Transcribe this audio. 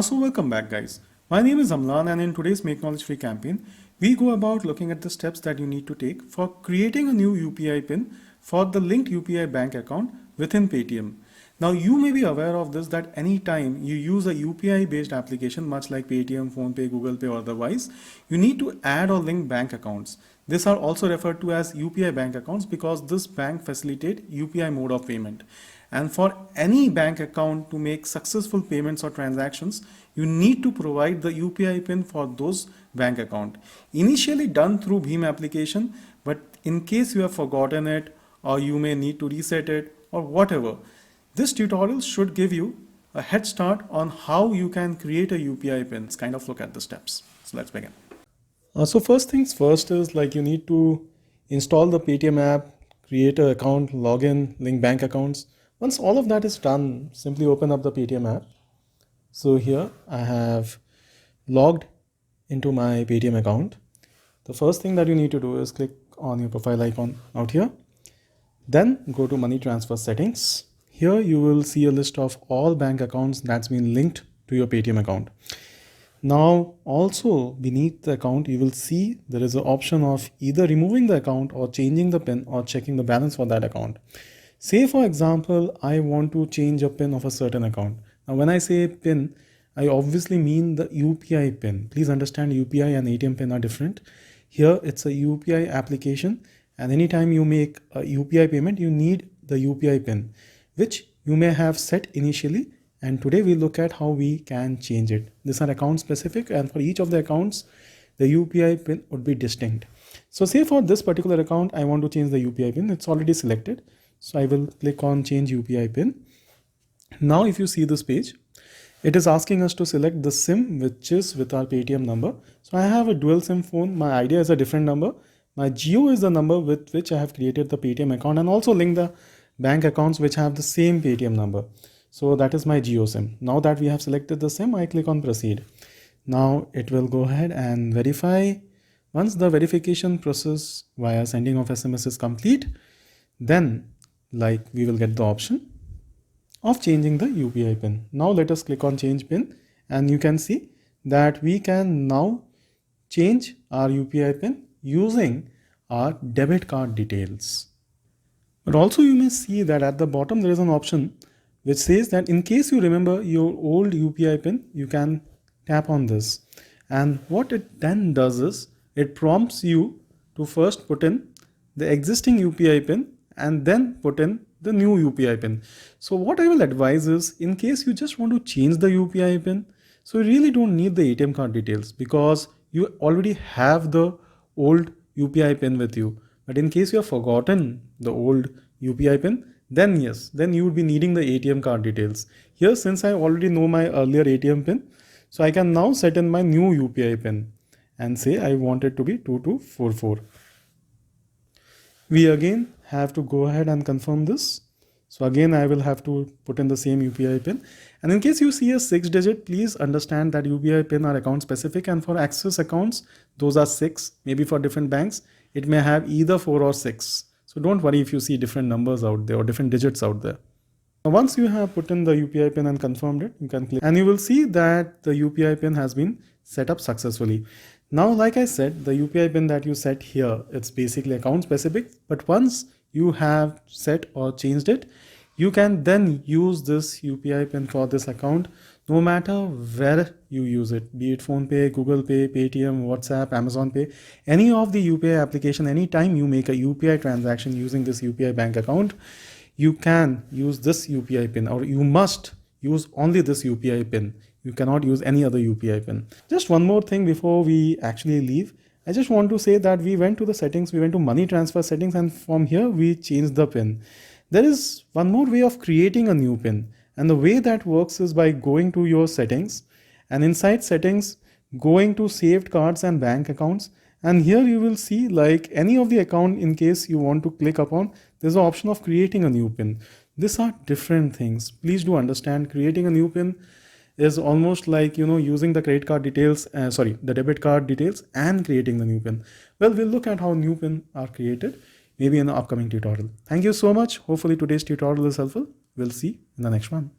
So welcome back guys. My name is Amlan and in today's Make Knowledge Free campaign, we go about looking at the steps that you need to take for creating a new UPI pin for the linked UPI bank account within Paytm. Now you may be aware of this that anytime you use a UPI based application much like Paytm, PhonePe, Google Pay or otherwise, you need to add or link bank accounts. These are also referred to as UPI bank accounts because this bank facilitate UPI mode of payment. And for any bank account to make successful payments or transactions, you need to provide the UPI pin for those bank account. Initially done through Bhim application, but in case you have forgotten it or you may need to reset it or whatever, this tutorial should give you a head start on how you can create a UPI pin. Let's kind of look at the steps. So let's begin. So first things first is like you need to install the Paytm app, create an account, login, link bank accounts. Once all of that is done, simply open up the Paytm app. So here I have logged into my Paytm account. The first thing that you need to do is click on your profile icon out here. Then go to money transfer settings. Here you will see a list of all bank accounts that's been linked to your Paytm account. Now also beneath the account you will see there is an option of either removing the account or changing the PIN or checking the balance for that account. Say for example, I want to change a PIN of a certain account. Now when I say PIN, I obviously mean the UPI PIN. Please understand UPI and ATM PIN are different. Here it's a UPI application and anytime you make a UPI payment, you need the UPI PIN, which you may have set initially. And today we look at how we can change it. These are account specific and for each of the accounts, the UPI PIN would be distinct. So say for this particular account, I want to change the UPI PIN. It's already selected. So I will click on change UPI PIN. Now if you see this page, it is asking us to select the SIM which is with our Paytm number. So I have a dual SIM phone. My idea is a different number. My Jio is the number with which I have created the Paytm account and also link the bank accounts which have the same Paytm number. So that is my Jio SIM. Now that we have selected the SIM, I click on proceed. Now it will go ahead and verify. Once the verification process via sending of SMS is complete, then like we will get the option of changing the UPI PIN. Now let us click on change PIN and you can see that we can now change our UPI PIN using our debit card details. But also you may see that at the bottom there is an option which says that in case you remember your old UPI PIN, you can tap on this. And what it then does is it prompts you to first put in the existing UPI PIN and then put in the new UPI PIN. So what I will advise is in case you just want to change the UPI PIN, so you really don't need the ATM card details because you already have the old UPI PIN with you. But in case you have forgotten the old UPI PIN, then yes, then you would be needing the ATM card details. Here, since I already know my earlier ATM PIN, so I can now set in my new UPI PIN and say I want it to be 2244. We again have to go ahead and confirm this. So again, I will have to put in the same UPI PIN. And in case you see a 6-digit, please understand that UPI PIN are account specific and for Axis accounts, those are 6. Maybe for different banks, it may have either 4 or 6. So don't worry if you see different numbers out there or different digits out there. Now once you have put in the UPI PIN and confirmed it, you can click and you will see that the UPI PIN has been set up successfully. Now, like I said, the UPI PIN that you set here, it's basically account specific, but once you have set or changed it, you can then use this UPI PIN for this account no matter where you use it, be it PhonePe, Google Pay, Paytm, WhatsApp, Amazon Pay, any of the UPI application. Anytime you make a UPI transaction using this UPI bank account, you can use this UPI PIN or you must use only this UPI PIN. You cannot use any other UPI PIN. Just one more thing before we actually leave. I just want to say that we went to the settings, we went to money transfer settings and from here we changed the PIN. There is one more way of creating a new PIN. And the way that works is by going to your settings and inside settings, going to saved cards and bank accounts. And here you will see like any of the account in case you want to click upon, there's an option of creating a new PIN. These are different things. Please do understand creating a new PIN is almost like, using the credit card details, the debit card details and creating the new PIN. Well, we'll look at how new PIN are created maybe in the upcoming tutorial. Thank you so much. Hopefully today's tutorial is helpful. We'll see in the next one.